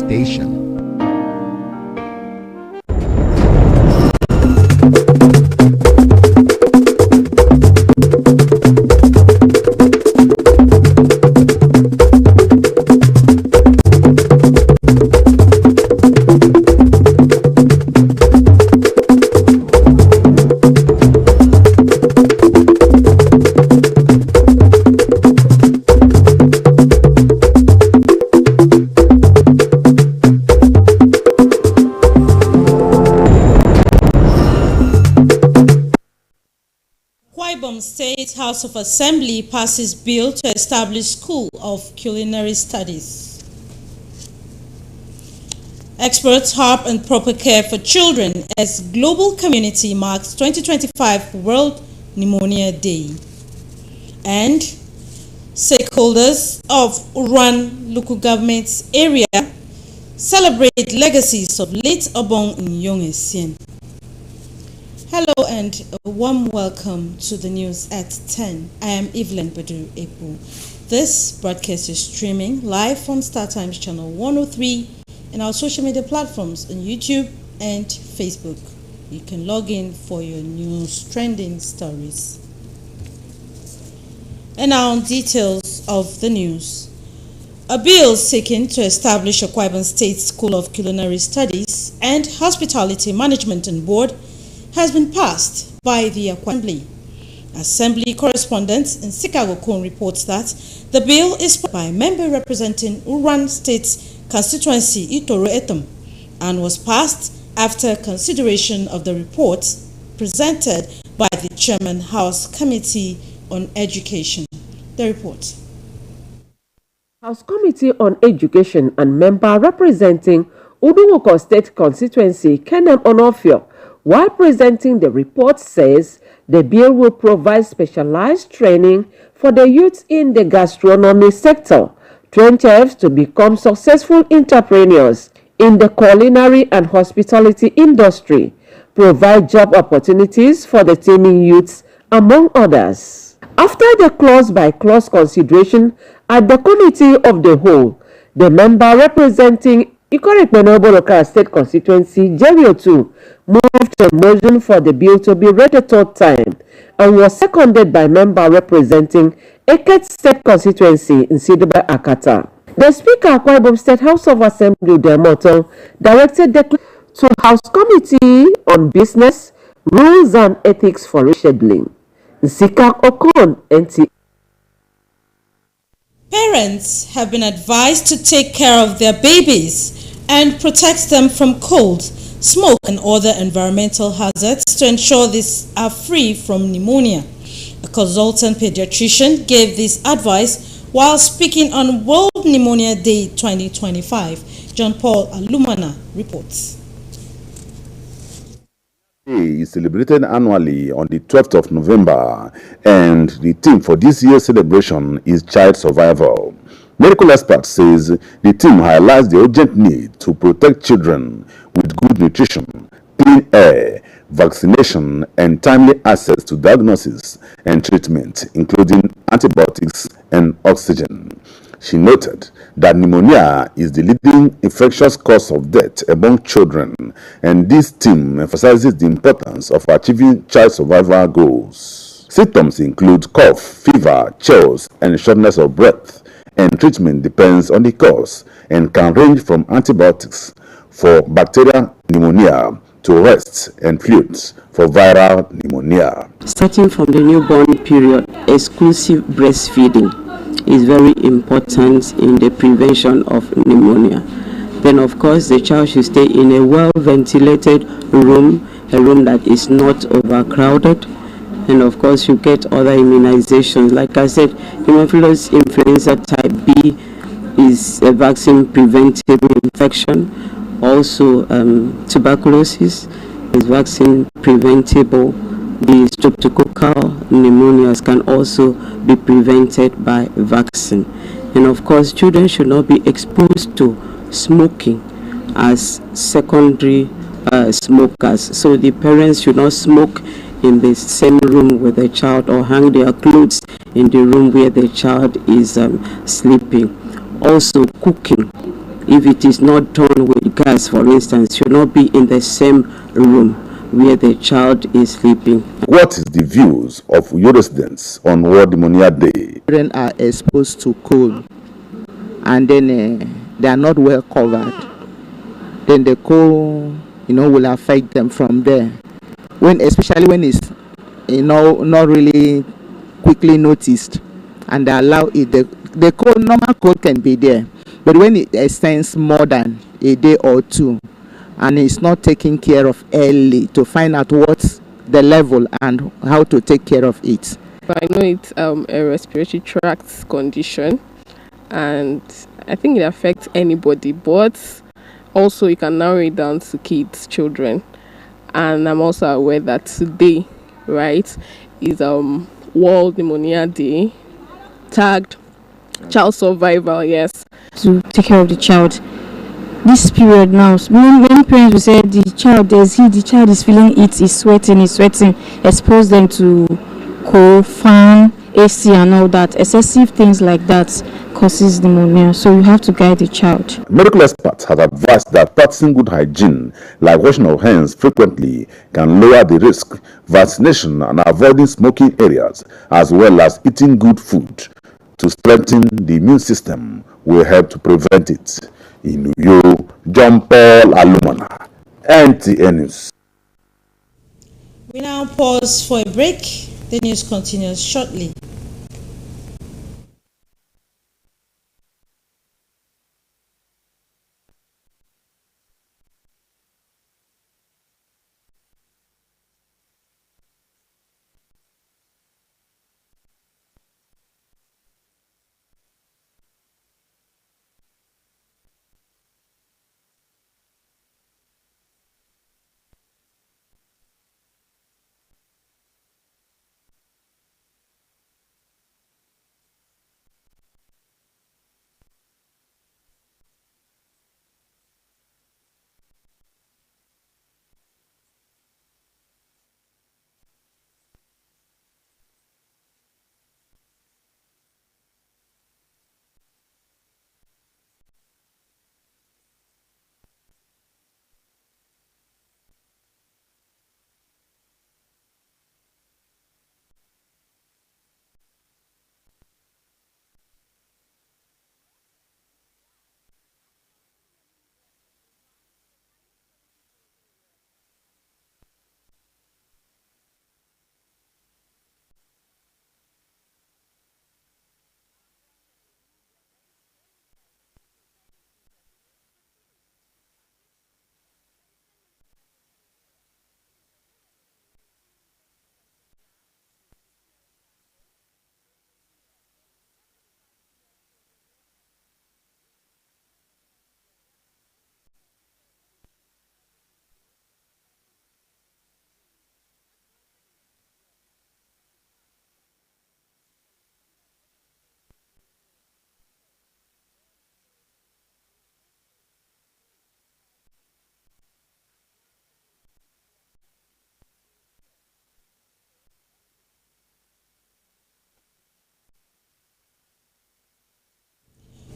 station. State House of Assembly passes bill to establish School of Culinary Studies. Experts harp on proper care for children as global community marks 2025 World Pneumonia Day. And stakeholders of Uran local government area celebrate legacies of late Obong Nyong-Essien. Hello and a warm welcome to the news at 10. I am Evelyn Badu Epo. This broadcast is streaming live on StarTimes channel 103 and our social media platforms on YouTube and Facebook. You can log in for your news trending stories. And now details of the news. A bill seeking to establish Akwa Ibom State School of Culinary Studies and Hospitality Management and Board has been passed by the Assembly. Assembly correspondent in Chicago Cone reports that the bill is by a member representing Uran State constituency Itoro Etom and was passed after consideration of the report presented by the Chairman House Committee on Education. The report. House Committee on Education and member representing Uduwoko State constituency Kenem Onofio, while presenting the report, says the bill will provide specialized training for the youth in the gastronomy sector, train chefs to become successful entrepreneurs in the culinary and hospitality industry, provide job opportunities for the teeming youths, among others. After the clause-by-clause consideration at the Committee of the Whole, the member representing Ikorekpenobo Local State Constituency, Jerry Otu, moved a motion for the bill to be read a third time and was seconded by member representing Eket State Constituency in Sidiba Akata. The Speaker of Akwa Ibom State House of Assembly, Demoto, directed the to House Committee on Business, Rules and Ethics for rescheduling. Zikak Okon, NT. Parents have been advised to take care of their babies and protect them from cold, smoke and other environmental hazards to ensure these are free from pneumonia. A consultant pediatrician gave this advice while speaking on World Pneumonia Day 2025. John Paul Alumana reports. Day is celebrated annually on the 12th of November, and the theme for this year's celebration is child survival. Medical experts says the theme highlights the urgent need to protect children with good nutrition, clean air, vaccination, and timely access to diagnosis and treatment, including antibiotics and oxygen. She noted that pneumonia is the leading infectious cause of death among children, and this theme emphasizes the importance of achieving child survival goals. Symptoms include cough, fever, chills, and shortness of breath, and treatment depends on the cause and can range from antibiotics for bacterial pneumonia to rest and fluids for viral pneumonia. Starting from the newborn period, exclusive breastfeeding is very important in the prevention of pneumonia. Then of course the child should stay in a well-ventilated room, a room that is not overcrowded, and of course you get other immunizations. Like I said, Haemophilus influenza type B is a vaccine preventable infection. Also tuberculosis is vaccine preventable. The streptococcal pneumonias can also be prevented by vaccine. And of course, children should not be exposed to smoking as secondary smokers. So the parents should not smoke in the same room with the child or hang their clothes in the room where the child is sleeping. Also, cooking if it is not done with gas, for instance, should not be in the same room where the child is sleeping. What is the views of your residents on World Pneumonia Day? Children are exposed to cold, and then they are not well covered. Then the cold, will affect them from there. Especially when it's, not really quickly noticed, and they allow it. The cold, normal cold can be there, but when it extends more than a day or two, and it's not taken care of early to find out what's the level and how to take care of it. I know it's a respiratory tract condition, and I think it affects anybody, but also you can narrow it down to kids, children. And I'm also aware that today, right, is World Pneumonia Day, tagged child survival, yes. To take care of the child. This period now, many parents will say the child is feeling it, is sweating, expose them to cold, fan, AC and all that. Excessive things like that causes pneumonia, so you have to guide the child. Medical experts have advised that practicing good hygiene, like washing of hands frequently, can lower the risk. Vaccination and avoiding smoking areas, as well as eating good food to strengthen the immune system, will help to prevent it. In Uyo, John Paul Alumana, NTN News. We now pause for a break. The news continues shortly.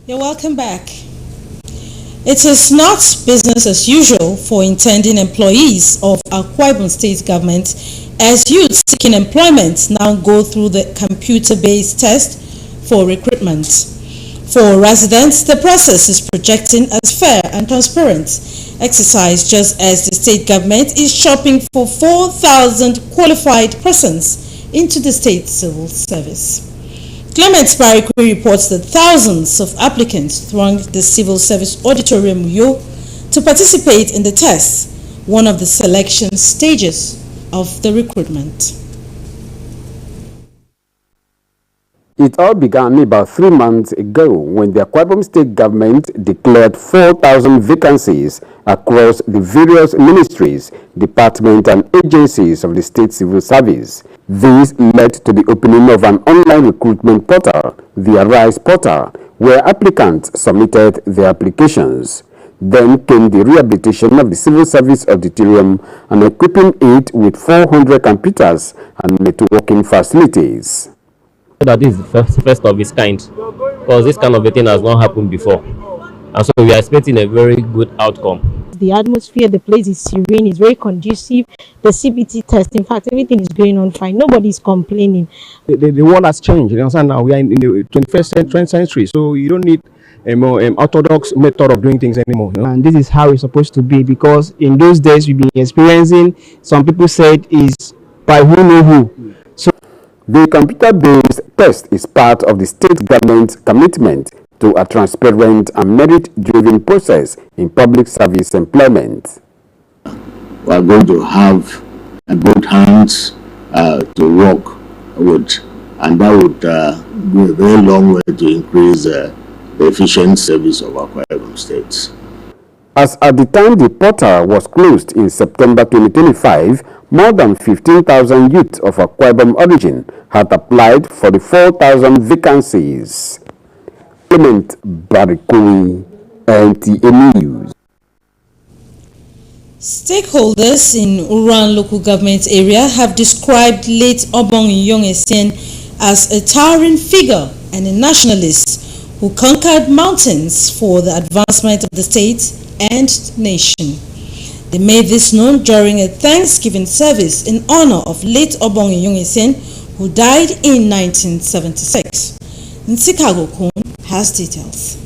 You're welcome back. It is not business as usual for intending employees of Akwa Ibom State Government, as youths seeking employment now go through the computer-based test for recruitment. For residents, the process is projecting as fair and transparent exercise, just as the state government is shopping for 4,000 qualified persons into the state civil service. Clement Barikwe reports that thousands of applicants thronged the Civil Service Auditorium Uyo to participate in the test, one of the selection stages of the recruitment. It all began about 3 months ago when the Akwa Ibom State Government declared 4,000 vacancies across the various ministries, departments and agencies of the State Civil Service. This led to the opening of an online recruitment portal, the Arise portal, where applicants submitted their applications. Then came the rehabilitation of the Civil Service Auditorium and equipping it with 400 computers and networking facilities. That is the first of its kind, because this kind of a thing has not happened before. and so we are expecting a very good outcome. The atmosphere, the place is serene, it's very conducive. The CBT test, in fact, everything is going on fine. Nobody's complaining. The world has changed. You understand now? We are in the 21st century, so you don't need a more orthodox method of doing things anymore. You know? And this is how it's supposed to be, because in those days we've been experiencing, some people said is by who know who. So the computer-based test is part of the state government's commitment to a transparent and merit-driven process in public service employment. We are going to have both hands to work with, and that would go a very long way to increase the efficient service of Akwa Ibom State. As at the time the portal was closed in September 2025, more than 15,000 youth of Akwa Ibom origin had applied for the 4,000 vacancies. Clement Barikui, NTA News. Stakeholders in Uran local government area have described late Obong Inyong-Essien as a towering figure and a nationalist who conquered mountains for the advancement of the state and nation. They made this known during a Thanksgiving service in honor of late Obong Inyong-Essien, who died in 1976. Nsikago Kun has details.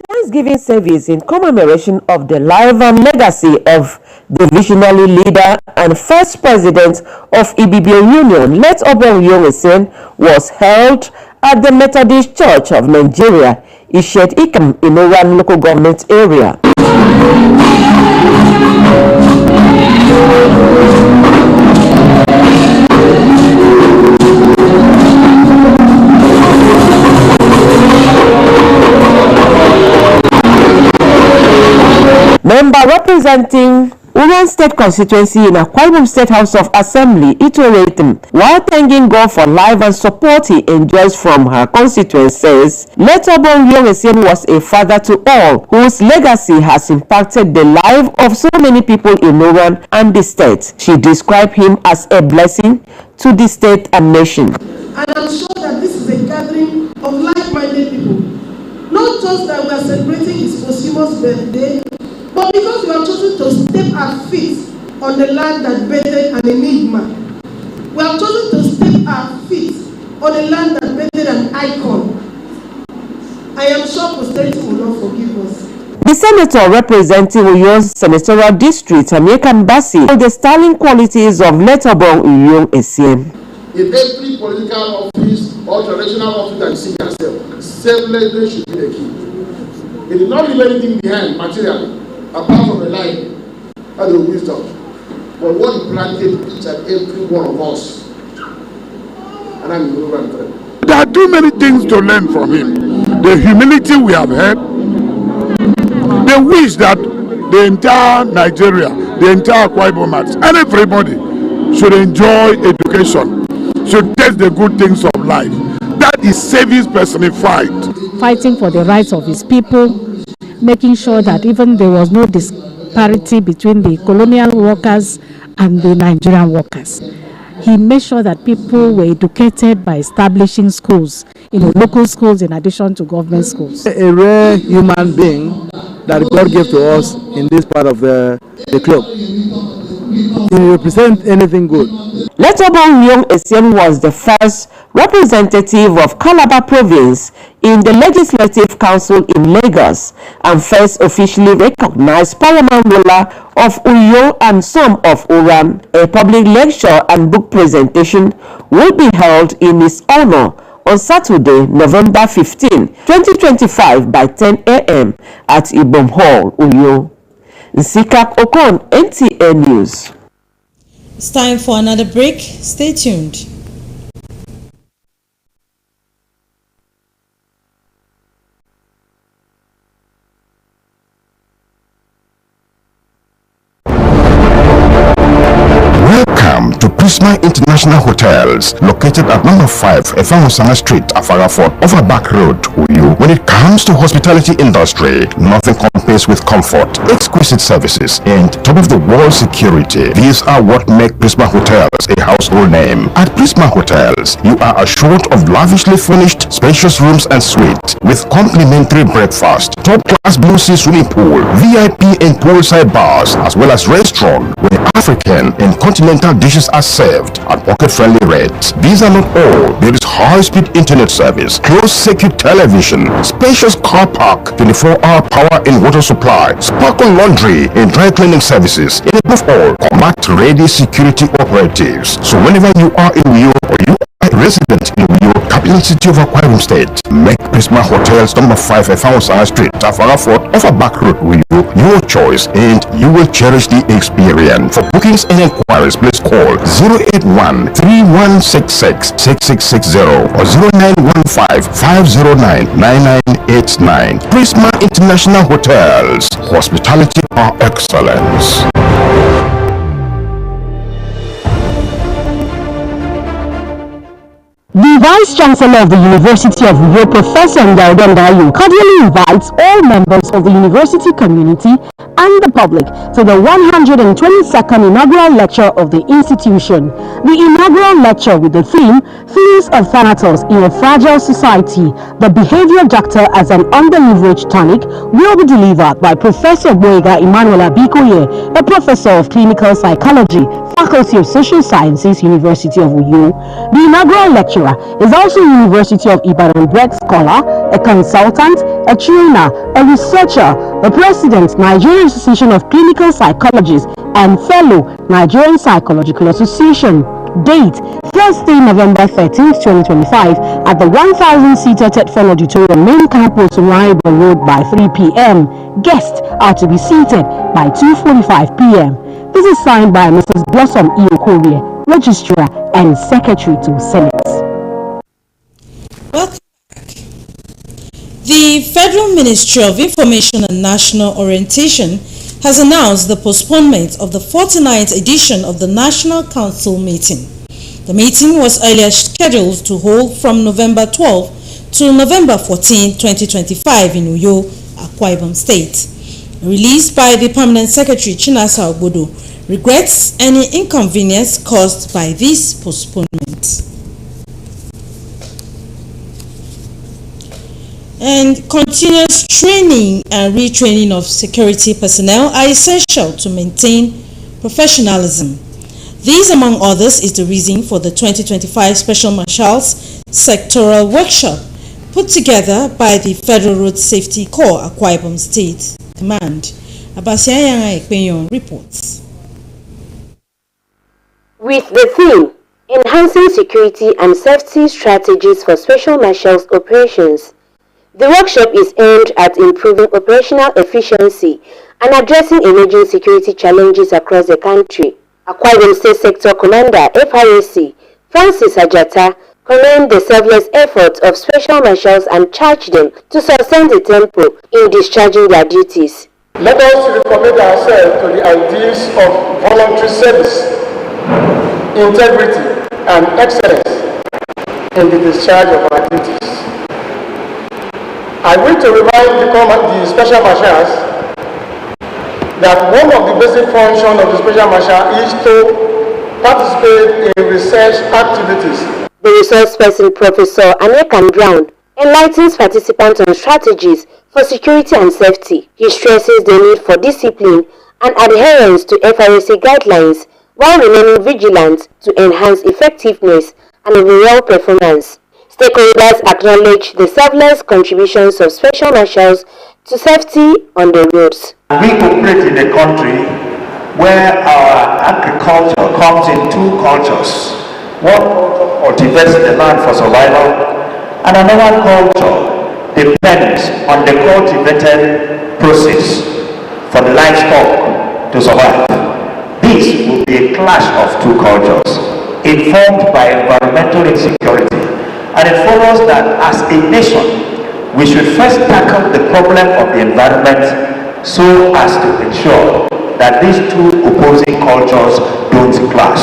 Thanksgiving service in commemoration of the life and legacy of the visionary leader and first president of Ibibio Union, late Obong Inyong-Essien, was held at the Methodist Church of Nigeria, Ishet Ikam, in Uran local government area. Member representing Uran State constituency in Akwa Ibom State House of Assembly, Itoretim, while thanking God for life and support he enjoys from her constituency, says late Obong Inyong-Essien was a father to all, whose legacy has impacted the life of so many people in Uran and the state. She described him as a blessing to the state and nation. And I'm sure that this is a gathering of like-minded people. Not just that we are celebrating his posthumous birthday, but because we have chosen to step our feet on the land that birthed an enigma. We have chosen to step our feet on a land that birthed an icon. I am sure posterity will not forgive us. The senator representing Uyo's senatorial district, Ameka Mbasi, on the sterling qualities of late Obong Inyong-Essien. In every political office or traditional office that you see yourself, selflessness should be the key. It did not leave anything behind materially, apart from the life and the wisdom. But what he planted each and every one of us. And I'm going to tell. There are too many things to learn from him. The humility we have had, the wish that the entire Nigeria, the entire Akwa Ibomers, and everybody should enjoy education, should taste the good things of life. That is service personified. Fighting for the rights of his people, making sure that even there was no disparity between the colonial workers and the Nigerian workers. He made sure that people were educated by establishing schools, local schools in addition to government schools. A rare human being that God gave to us in this part of the club. He represents anything good. Late Obong Inyong-Essien was the first representative of Calabar province in the Legislative Council in Lagos and first officially recognized paramount ruler of Uyo and some of Uran. A public lecture and book presentation will be held in his honor on Saturday, November 15, 2025 by 10 a.m. at Ibom Hall, Uyo. Nsikak Okon, NTA News. It's time for another break. Stay tuned. Welcome to Christmas Prisma International Hotels, located at number 5 Efahosanga Street, Afarafort, Overback Road, Uyu. When it comes to hospitality industry, nothing compares with comfort, exquisite services, and top-of-the-world security. These are what make Prisma Hotels a household name. At Prisma Hotels, you are assured of lavishly furnished, spacious rooms and suites with complimentary breakfast, top-class blue sea swimming pool, VIP and poolside bars, as well as restaurant where African and continental dishes are served at pocket-friendly rates. These are not all. There is high-speed internet service, closed-circuit television, spacious car park, 24-hour power and water supply, sparkle laundry and dry cleaning services, and above all, combat-ready security operatives. So whenever you are in Uyo or you are a resident in Uyo, capital city of Akwa Ibom State, make Prisma Hotels number 5 Efahosanga Street, Afarafort, Overback Road, Uyo your choice, and you will cherish the experience. For bookings and inquiries, please call 081-3166-6660 or 0915-509-9989. Prisma International Hotels, hospitality par excellence. The Vice Chancellor of the University of Uyo, Professor Ndaude Ndayu, cordially invites all members of the university community and the public to the 122nd inaugural lecture of the institution. The inaugural lecture with the theme, Themes of Thanatos in a Fragile Society, the Behavior Doctor as an Under-Leveraged Tonic, will be delivered by Professor Boyega Emmanuel Abikoye, a professor of clinical psychology, Faculty of Social Sciences, University of Uyo. The inaugural lecturer is also University of Ibadan bred scholar, a consultant, a trainer, a researcher, the president, Nigerian Association of Clinical Psychologists, and fellow Nigerian Psychological Association. Date, Thursday, November 13th, 2025, at the 1,000-seater Tetfon Auditorium, main campus, Raibo Road by 3 p.m. Guests are to be seated by 2:45 p.m. This is signed by Mrs. Blossom Iyokorie, Registrar and Secretary to Senate. Welcome back. The Federal Ministry of Information and National Orientation has announced the postponement of the 49th edition of the National Council meeting. The meeting was earlier scheduled to hold from November 12 to November 14, 2025 in Uyo, Akwa Ibom State. A release by the Permanent Secretary Chinasa Ogbodo regrets any inconvenience caused by this postponement. And continuous training and retraining of security personnel are essential to maintain professionalism. This, among others, is the reason for the 2025 Special Marshals Sectoral Workshop put together by the Federal Road Safety Corps, Akwa Ibom State Command. Abasiayanga Ekpenyon reports. With the theme, Enhancing Security and Safety Strategies for Special Marshals Operations, the workshop is aimed at improving operational efficiency and addressing emerging security challenges across the country. Akwa Ibom State Sector Commander FRAC Francis Ajata commended the selfless efforts of special marshals and charged them to sustain the tempo in discharging their duties. Let us recommit ourselves to the ideals of voluntary service, integrity, and excellence in the discharge of our duties. I wish to remind the Special Marshals that one of the basic functions of the Special Marshal is to participate in research activities. The resource person, Professor Anekan Brown, enlightens participants on strategies for security and safety. He stresses the need for discipline and adherence to FRAC guidelines while remaining vigilant to enhance effectiveness and overall performance. Stakeholders acknowledge the selfless contributions of special marshals to safety on the roads. We operate in a country where our agriculture comes in two cultures. One cultivates the land for survival, and another culture depends on the cultivated process for the livestock to survive. This will be a clash of two cultures, informed by environmental insecurity. And it follows that as a nation, we should first tackle the problem of the environment so as to ensure that these two opposing cultures don't clash.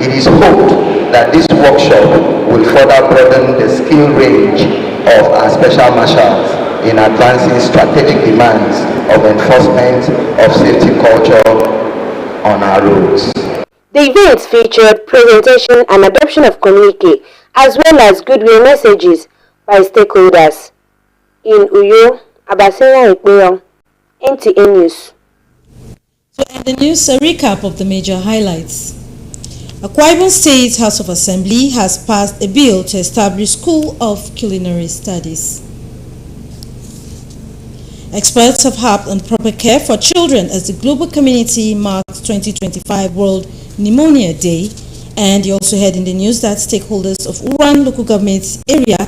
It is hoped that this workshop will further broaden the skill range of our special marshals in advancing strategic demands of enforcement of safety culture on our roads. The event featured presentation and adoption of communique as well as goodwill messages by stakeholders. In Uyo, Abasina Ekpeyo, NTA News. To end the news, a recap of the major highlights. Akwa Ibom State House of Assembly has passed a bill to establish School of Culinary Studies. Experts have harped on proper care for children as the global community marks 2025 World Pneumonia Day. And you also heard in the news that stakeholders of Uran local government area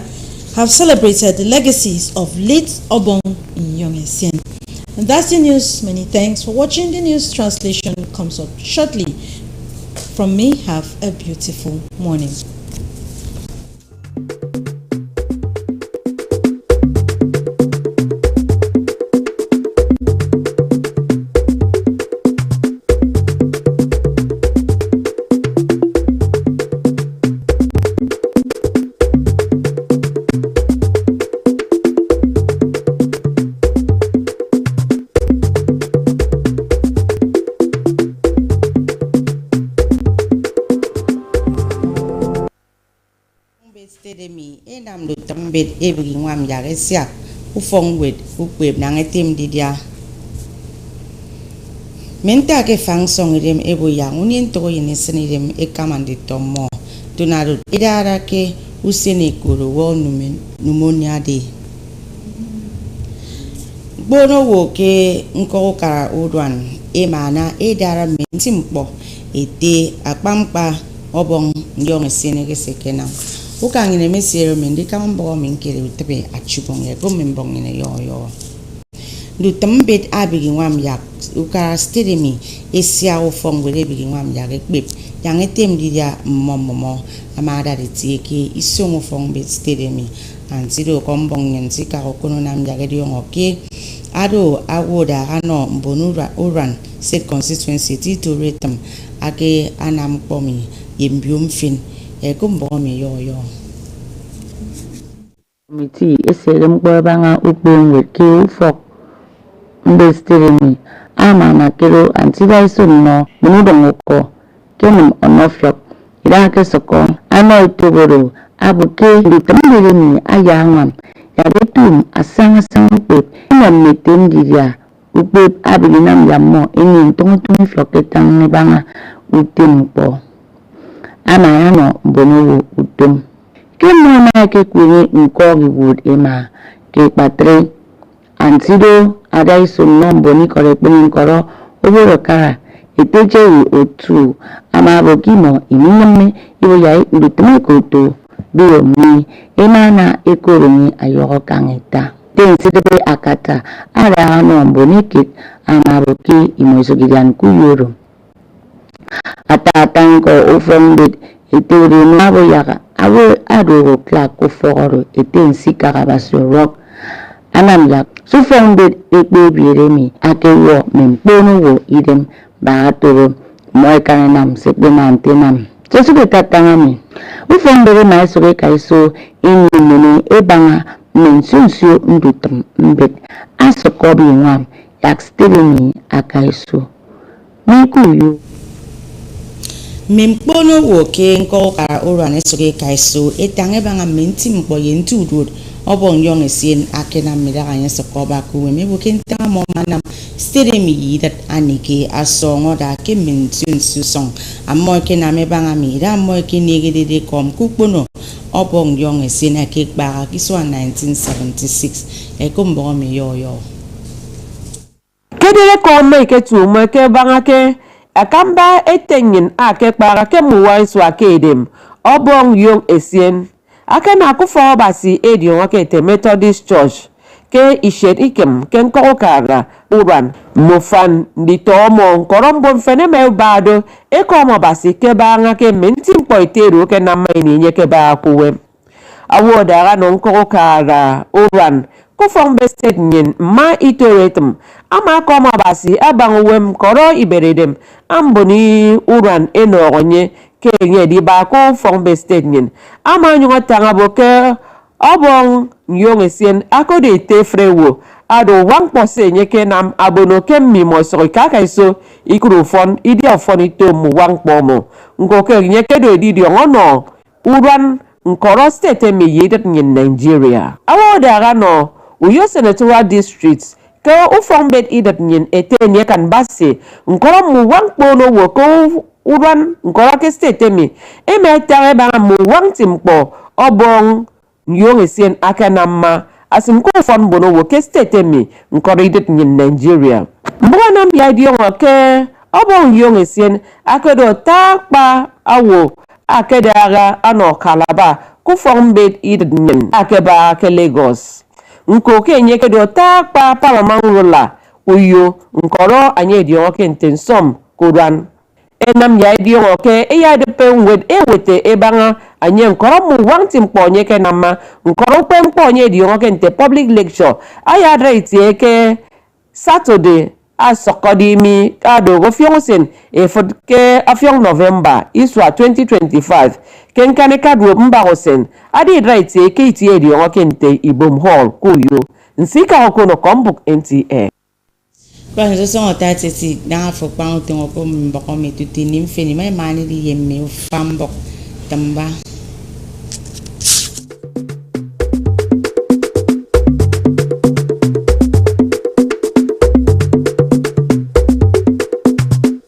have celebrated the legacies of late Obong Nyong-Essien. And that's the news. Many thanks for watching. The news translation comes up shortly. From me, have a beautiful morning. Enam do tambet ebigi ngam yaresia ufong wet ukweb nangetim didia menta ke fangsong idem ebo yang unin to yinesenidem ekamandi tomo tunarut idara ke usene kuru wo pneumonia de bono wo ke nko kara odwan emana idara mentimpo ete akpampa obong Nyong-Essien ke sekena ukang ine mesero mendi kambo minkere utebe achubong ya gombong ine yo du tambet abigi ngam yak uka stedemi esia ofong wele bigi ngam yak ekbeb yang etem dia momomo amada de tieke isongo fong bet stedemi antido kombong nyen sika okono nam yak de ngoke ado awoda ano mbonura Uran State Constituency to retam ake anam pomi yembium fin ekumbome yo committee eselem kwabanga ukbengwe ke ufok mbestirimi ama makero antida isunno munudongoko kenum onofyok irake soko ano itoboro abuke litamdirimi ayangam yabetum asanga pep metem diria upep abilinam yammo eni tongotung fyoketang nebanga utempo amayano mbonowo utum kemona ke kwere nkogi wood ema ke patre antido adai sunno mboni kore pin koro oboro kara eteje otu amabokimo iminyame ibo yai ndutme koto biyo mi emana ekoroni ayogo kangeta tensidebe akata ara ano mboni kit amaboki imoisogidan kuyoro atatang ko ufondit ituri mabo yaga awo adogo klak ko foro etensi karabaso rock anam yak so fondit ekbebiremi akewo mempono wo idem baatoro moy kanam sebenantenam jesuke tatangami ufondere maisobe kaiso inumene ebanga mensunsio ndutum mbet asokobi ngam yak stelemi akaiso mikuyu Mempono woke nko kara Uran esoge kaiso etange banga menti mpo yentu road obong Nyong-Essien akena midaganya sokoba ku me woke ntanga mo manam stedemi yidat anike asongo da ke mention susong amo ke na me banga mira amo ke negede kom kupono obong Nyong-Essien akekba kiswa 1976 ekombo me yo kedere ko me ke tu mo ke banga ke akamba etenyin ake kpara ke muwa isu akedem obong Nyong-Essien ake na akufo basi edion wake te Methodist Church ke ishet ikem ke nko kara Uran mofan ditomo korombo mfene me bado ekomo basi ke banga ke menti mpoiteru ke na maini nye ke ba kuwe awoda ga non ko kara Uran kufong bested nyen ma itoretum ama koma basi abangwem koro iberedem amboni Uran enogonye kenye di ba ko Fongbe State nyin ama nyonga tanga boke obong nyonge sien akode te frewo ado wang pose nyeke nam abono kemmi mo so kaka iso ikuru fon idi afoni to mu wang pomo ngoke nyeke do di ngono uran nkoro state mi yedet nyin Nigeria awo daga no uyo senatorial districts ke Fongbe idet nyin ete nyekan base nkoro mu wang pono wo ko uran nkoro ke state mi emetare ba mu wang timpo obong nyonge sien akanama asim ko fon bono wo ke state mi nkoro idet nyin Nigeria mbona mbia di ke obong nyonge sien akedo takpa awo akedaga ano Kalaba ku Fongbe idet nyin akeba ke Lagos nko ke nyeke do takpa paramangula uyo nkoro anye di oke ntensom kuran enam ya di oke ya de penwed ewete ebanga anye nkoro mu wanti mpo nyeke nama nkoro pempo nye di oke nte public lecture aya rate ke Saturday asokodi mi ado go fionsen e fodke afiong November iswa 2025 kenkane kadwo mbarosen adi rate ke itie di oke nte Ibom Hall kuyo nsika okono kombuk NTA Kwa nzo son otateti na fo pa on ton ko mboko metuti nimfeni mai mani di yemme fambo tamba